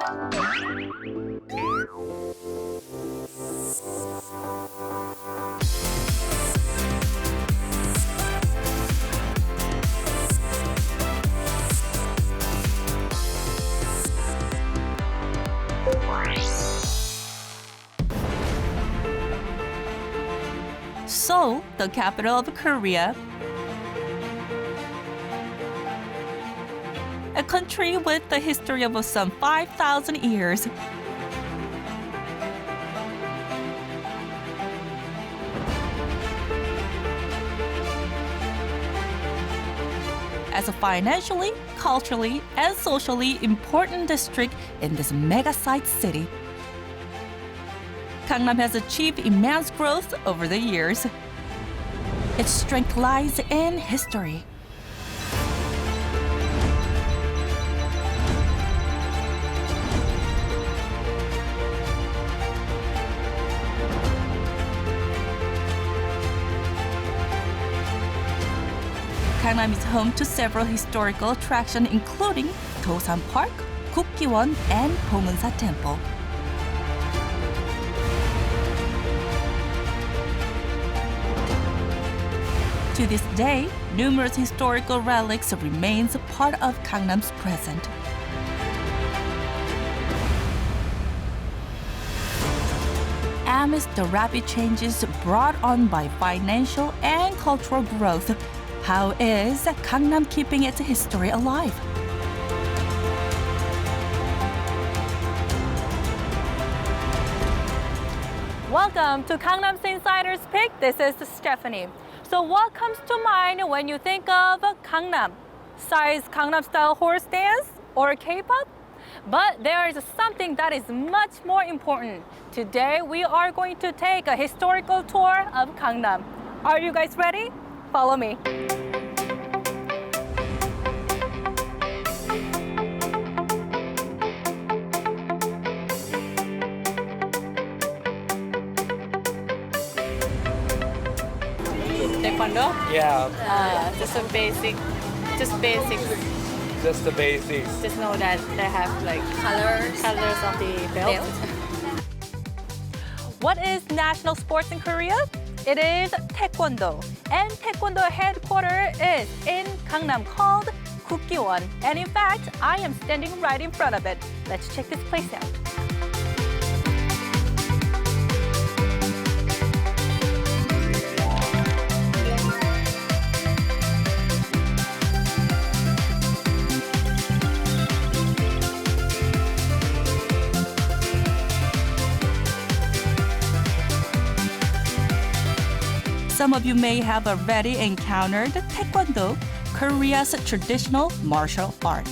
Seoul, the capital of Korea, a country with a history of some 5,000 years. As a financially, culturally, and socially important district in this mega-sized city, Gangnam has achieved immense growth over the years. Its strength lies in history. Gangnam is home to several historical attractions including Dosan Park, Kukkiwon, and Bongeunsa Temple. To this day, numerous historical relics remains part of Gangnam's present. Amidst the rapid changes brought on by financial and cultural growth, how is Gangnam keeping its history alive? Welcome to Gangnam's Insider's Pick. This is Stephanie. So what comes to mind when you think of Gangnam? Besides Gangnam style horse dance or K-pop? But there is something that is much more important. Today we are going to take a historical tour of Gangnam. Are you guys ready? Follow me. Taekwondo? Yeah, Just a basics. just the basics. Just know that they have like colors of the belt. What is national sports in Korea? It is Taekwondo. And Taekwondo headquarters is in Gangnam called Kukkiwon. And in fact, I am standing right in front of it. Let's check this place out. Some of you may have already encountered Taekwondo, Korea's traditional martial art.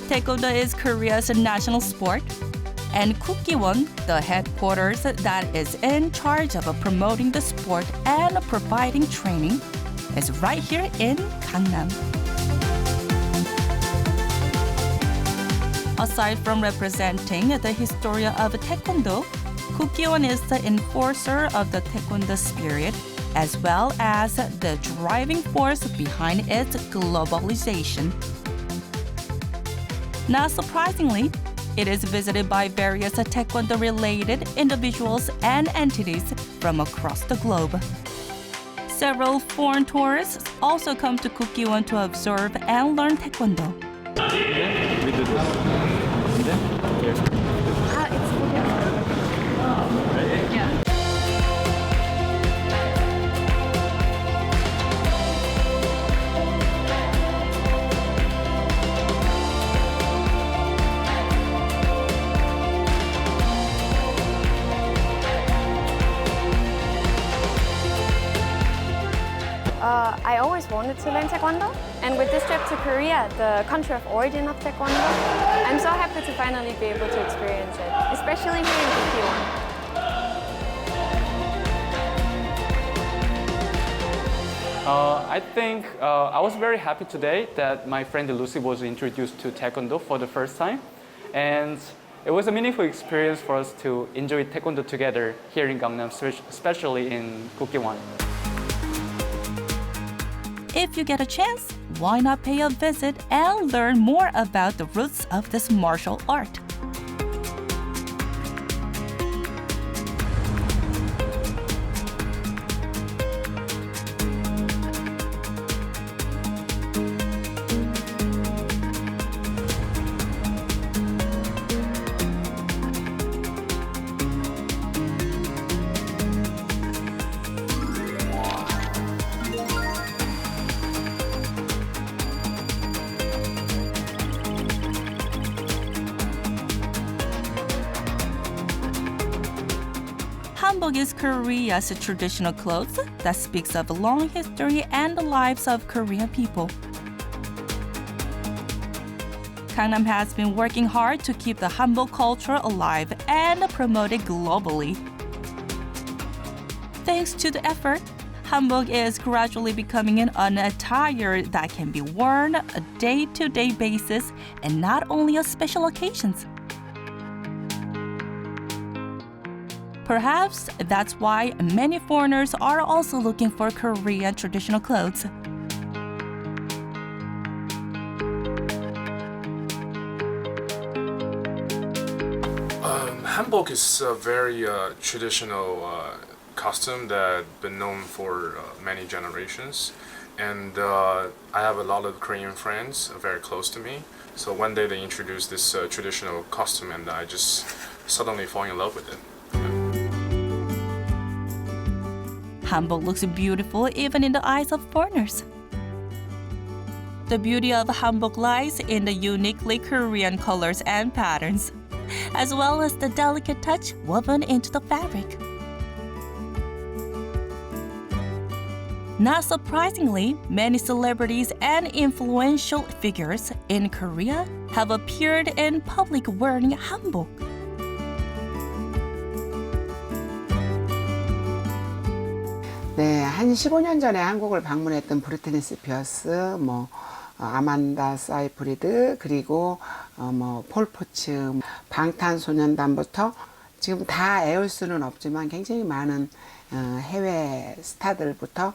Taekwondo is Korea's national sport, and Kukkiwon, the headquarters that is in charge of promoting the sport and providing training, is right here in Gangnam. Aside from representing the history of Taekwondo, Kukkiwon is the enforcer of the Taekwondo spirit, as well as the driving force behind its globalization. Not surprisingly, it is visited by various Taekwondo-related individuals and entities from across the globe. Several foreign tourists also come to Kukkiwon to observe and learn Taekwondo. We do this. I always wanted to learn Taekwondo, and with this trip to Korea, the country of origin of Taekwondo, I'm so happy to finally be able to experience it, especially here in Kukkiwon. I think I was very happy today that my friend Lucy was introduced to Taekwondo for the first time, and it was a meaningful experience for us to enjoy Taekwondo together here in Gangnam, especially in Kukkiwon. If you get a chance, why not pay a visit and learn more about the roots of this martial art? Hanbok is Korea's traditional clothes that speaks of a long history and the lives of Korean people. Gangnam has been working hard to keep the hanbok culture alive and promote it globally. Thanks to the effort, hanbok is gradually becoming an attire that can be worn on a day-to-day basis and not only on special occasions. Perhaps that's why many foreigners are also looking for Korean traditional clothes. Hanbok is a very traditional costume that's been known for many generations. And I have a lot of Korean friends very close to me. So one day they introduced this traditional costume and I just suddenly fall in love with it. Hanbok looks beautiful even in the eyes of foreigners. The beauty of hanbok lies in the uniquely Korean colors and patterns, as well as the delicate touch woven into the fabric. Not surprisingly, many celebrities and influential figures in Korea have appeared in public wearing hanbok. 네, 한 15년 전에 한국을 방문했던 브리트니 스피어스, 아만다 사이프리드, 그리고 폴 포츠, 방탄소년단부터 지금 다 애울 수는 없지만 굉장히 많은 해외 스타들부터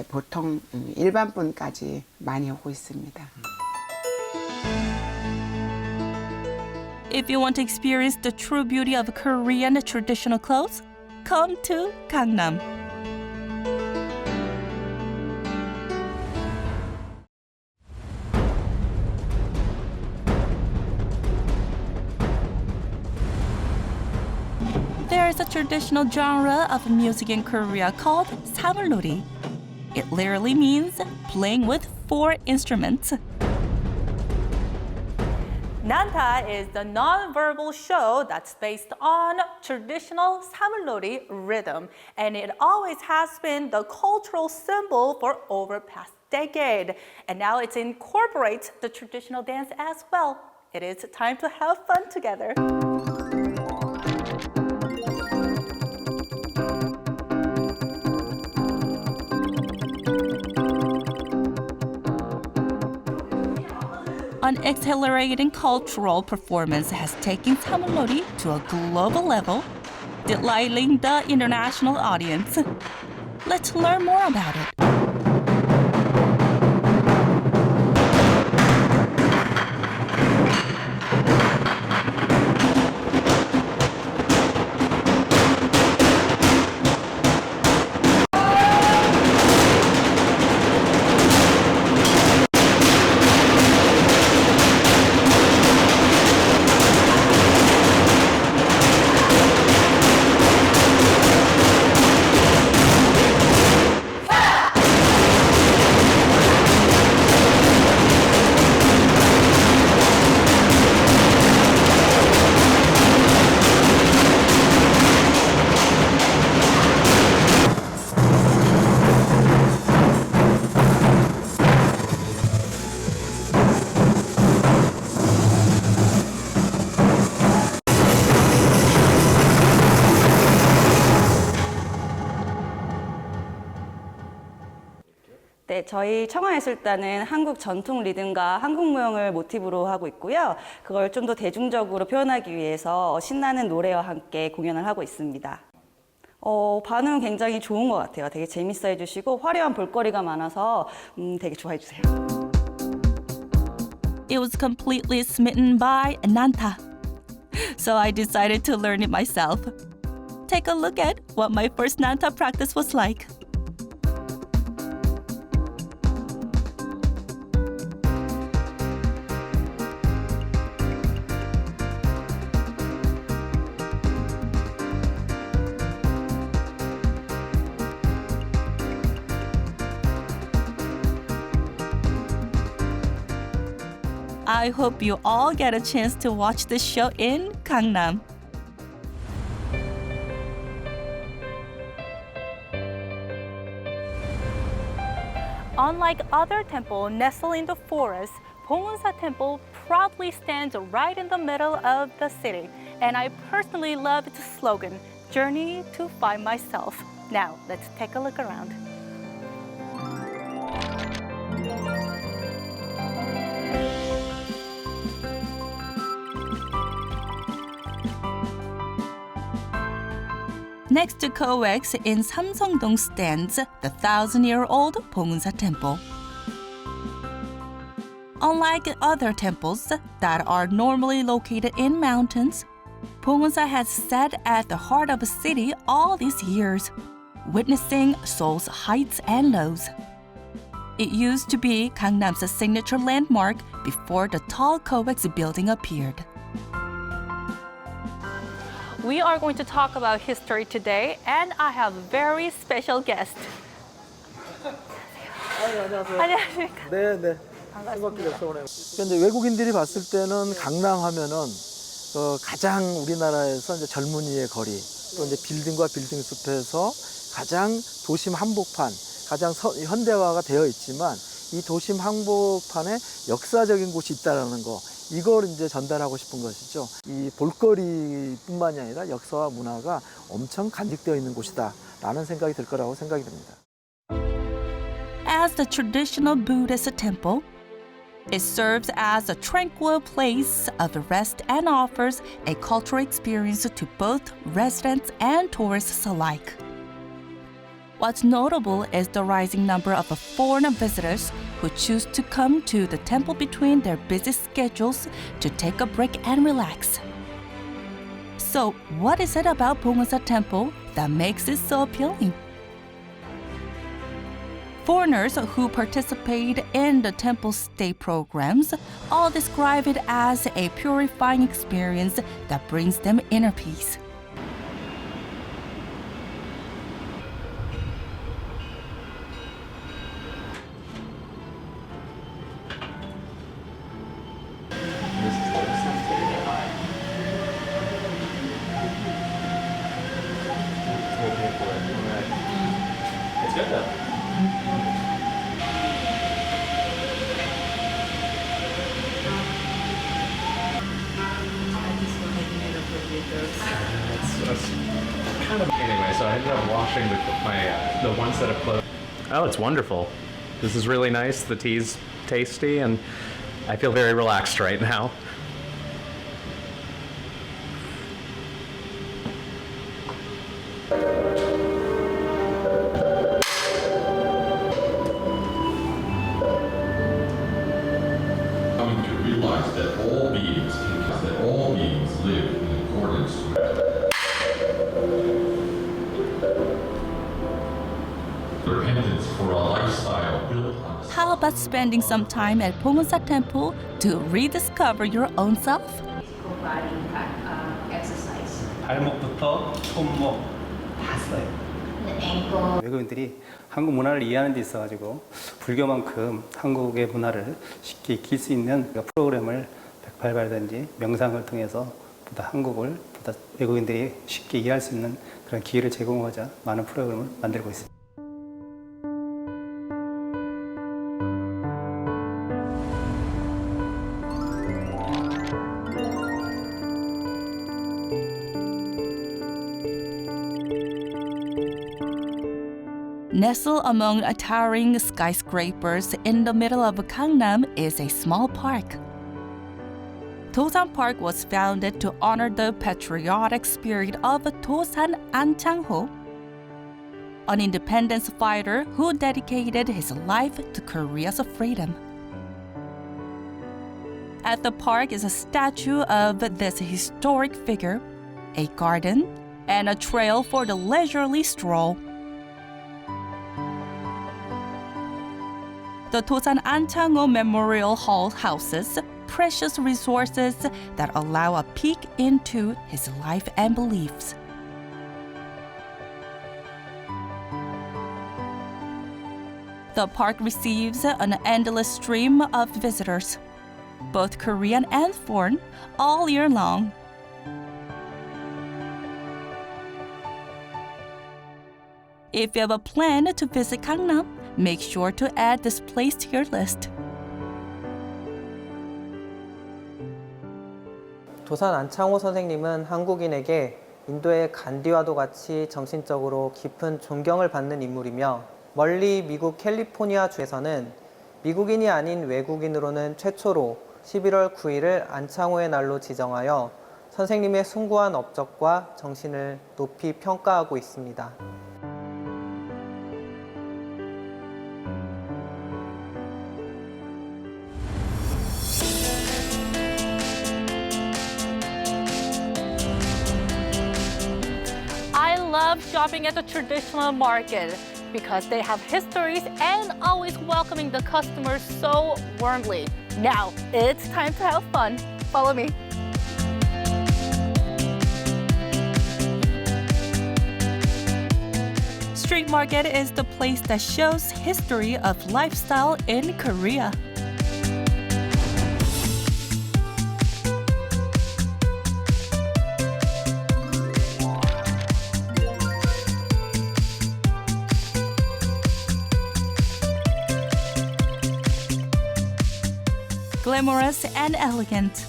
보통 일반 분까지 많이 오고 있습니다. If you want to experience the true beauty of Korean traditional clothes, come to Gangnam. There is a traditional genre of music in Korea called 사물놀이. It literally means playing with 4 instruments. Nanta is the non-verbal show that's based on traditional 사물놀이 rhythm, and it always has been the cultural symbol for over past decade. And now it incorporates the traditional dance as well. It is time to have fun together. An exhilarating cultural performance has taken 사물놀이 to a global level, delighting the international audience. Let's learn more about it. 네, 저희 청하예술단은 한국 전통 리듬과 한국 무용을 모티브로 하고 있고요. 그걸 좀 더 대중적으로 표현하기 위해서 신나는 노래와 함께 공연을 하고 있습니다. 반응은 굉장히 좋은 것 같아요. 되게 재밌어 해주시고 화려한 볼거리가 많아서 되게 좋아해 주세요. it was completely smitten by Nanta. So I decided to learn it myself. Take a look at what my first Nanta practice was like. I hope you all get a chance to watch this show in Gangnam. Unlike other temples nestled in the forest, Bongeunsa Temple proudly stands right in the middle of the city. And I personally love its slogan, Journey to Find Myself. Now, let's take a look around. Next to COEX in Samseongdong stands the 1,000-year-old Bongeunsa Temple. Unlike other temples that are normally located in mountains, Bongeunsa has sat at the heart of a city all these years, witnessing Seoul's heights and lows. It used to be Gangnam's signature landmark before the tall COEX building appeared. We are going to talk about history today, and I have a very special guest. 안녕하십니까? 네. 반갑습니다. 이제 외국인들이 봤을 때는 강남 하면은 가장 우리나라에서 이제 젊은이의 거리, 또 이제 빌딩과 빌딩 숲에서 가장 도심 한복판, 가장 현대화가 되어 있지만 이 도심 한복판에 역사적인 곳이 있다라는 거, 이걸 이제 전달하고 싶은 것이죠. 이 볼거리뿐만이 아니라 역사와 문화가 엄청 간직되어 있는 곳이다라는 생각이 들 거라고 생각이 듭니다. As the traditional Buddhist temple, it serves as a tranquil place of rest and offers a cultural experience to both residents and tourists alike. What's notable is the rising number of foreign visitors who choose to come to the temple between their busy schedules to take a break and relax. So, what is it about Bongeunsa Temple that makes it so appealing? Foreigners who participate in the temple's stay programs all describe it as a purifying experience that brings them inner peace. Anyway, so I ended up washing the ones that have closed. Oh, it's wonderful. This is really nice. The tea's tasty, and I feel very relaxed right now. Coming to realize that all beings live in accordance with repentance for a lifestyle built on. How about spending some time at Bongeunsa Temple to rediscover your own self? body exercise. 발목부터 손목 다 써요. The ankle. 외국인들이 한국 문화를 이해하는 데 있어가지고 불교만큼 한국의 문화를 쉽게 익힐 수 있는 프로그램을 백팔발단지 명상을 통해서 보다 한국을 보다 외국인들이 쉽게 이해할 수 있는 그런 기회를 제공하자 많은 프로그램을 만들고 있습니다. Nestled among towering skyscrapers in the middle of Gangnam is a small park. Dosan Park was founded to honor the patriotic spirit of Dosan An-chang-ho, an independence fighter who dedicated his life to Korea's freedom. at the park is a statue of this historic figure, a garden, and a trail for the leisurely stroll. The Tosan Anchangho Memorial Hall houses precious resources that allow a peek into his life and beliefs. The park receives an endless stream of visitors, both Korean and foreign, all year long. If you have a plan to visit Gangnam, make sure to add this place to your list. 도산 안창호 선생님은 한국인에게 인도의 간디와도 같이 정신적으로 깊은 존경을 받는 인물이며 멀리 미국 캘리포니아 주에서는 미국인이 아닌 외국인으로는 최초로 11월 9일을 안창호의 날로 지정하여 선생님의 숭고한 업적과 정신을 높이 평가하고 있습니다. I love shopping at the traditional market because they have histories and always welcoming the customers so warmly. Now, it's time to have fun. Follow me. Street market is the place that shows history of lifestyle in Korea. Glamorous and elegant.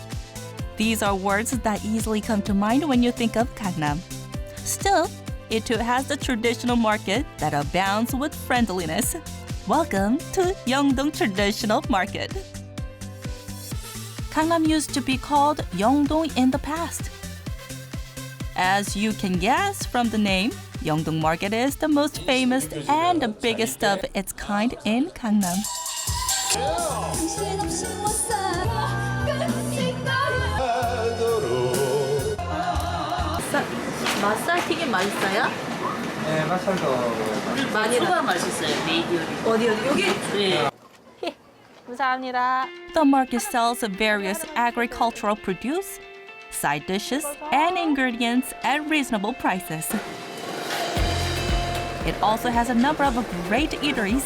These are words that easily come to mind when you think of Gangnam. Still, it too has the traditional market that abounds with friendliness. Welcome to Yeongdong Traditional Market. Gangnam used to be called Yeongdong in the past. As you can guess from the name, Yeongdong Market is the most famous and the biggest of its kind in Gangnam. 맛살 튀김 맛있어요? 네, 마찰도 많이 초가 맛있어요. 어디 여기? 네. 감사합니다. The market sells various agricultural produce, side dishes, and ingredients at reasonable prices. It also has a number of great eateries.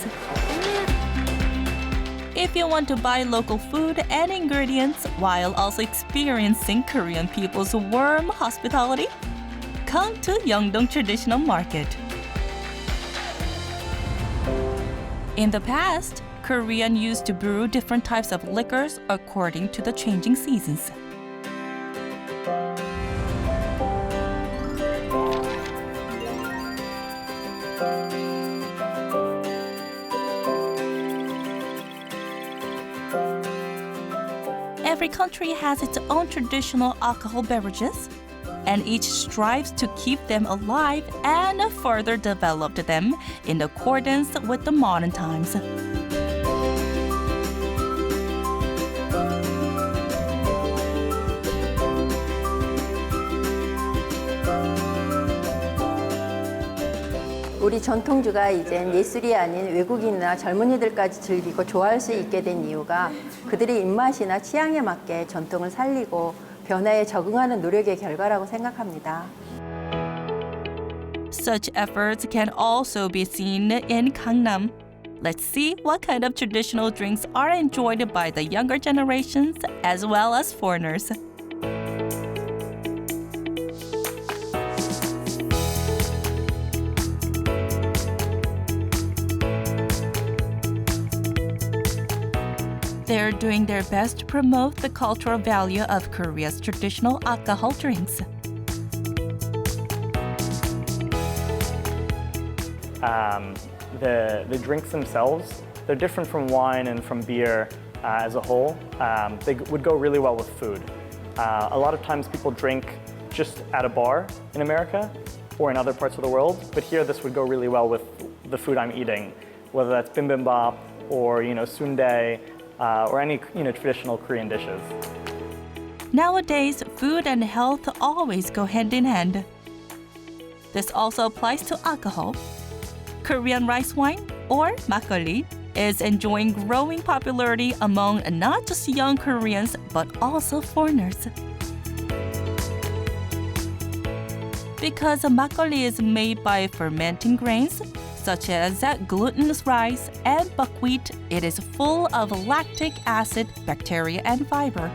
If you want to buy local food and ingredients while also experiencing Korean people's warm hospitality, come to Yeongdong Traditional Market. In the past, Korean used to brew different types of liquors according to the changing seasons. Every country has its own traditional alcohol beverages, and each strives to keep them alive and further develop them in accordance with the modern times. 우리 전통주가 이젠 예술이 아닌 외국인이나 젊은이들까지 즐기고 좋아할 수 있게 된 이유가 그들의 입맛이나 취향에 맞게 전통을 살리고 변화에 적응하는 노력의 결과라고 생각합니다. Such efforts can also be seen in Gangnam. Let's see what kind of traditional drinks are enjoyed by the younger generations as well as foreigners. They're doing their best to promote the cultural value of Korea's traditional alcohol drinks. The drinks themselves, they're different from wine and from beer as a whole. They would go really well with food. A lot of times people drink just at a bar in America or in other parts of the world, but here this would go really well with the food I'm eating, whether that's bibimbap or sundae. or any traditional Korean dishes. Nowadays, food and health always go hand in hand. This also applies to alcohol. Korean rice wine, or makgeolli, is enjoying growing popularity among not just young Koreans, but also foreigners. Because makgeolli is made by fermenting grains, such as glutinous rice and buckwheat, it is full of lactic acid, bacteria, and fiber.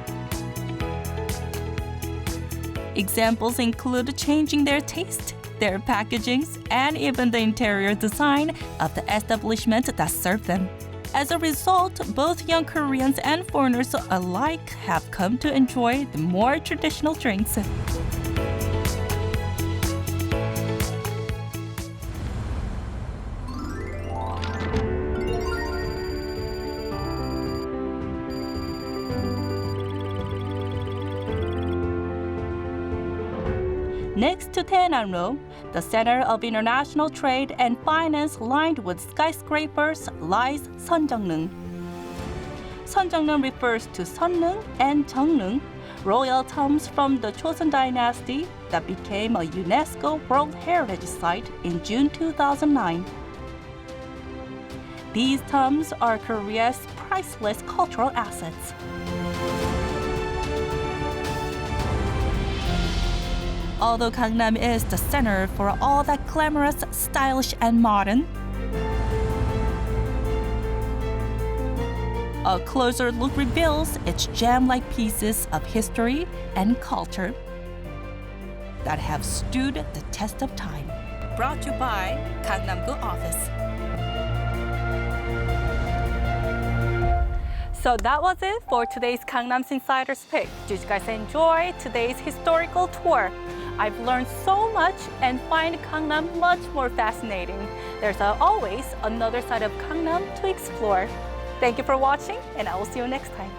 Examples include changing their taste, their packagings, and even the interior design of the establishment that serve them. As a result, both young Koreans and foreigners alike have come to enjoy the more traditional drinks. Next to Taenanro, the center of international trade and finance lined with skyscrapers, lies Seonjeongneung. Seonjeongneung refers to Seonneung and Jeongneung, royal tombs from the Joseon dynasty that became a UNESCO World Heritage Site in June 2009. These tombs are Korea's priceless cultural assets. Although Gangnam is the center for all that glamorous, stylish, and modern, a closer look reveals its gem-like pieces of history and culture that have stood the test of time. Brought to you by Gangnam-gu office. So that was it for today's Gangnam's Insider's Pick. Did you guys enjoy today's historical tour? I've learned so much and find Gangnam much more fascinating. There's always another side of Gangnam to explore. Thank you for watching, and I will see you next time.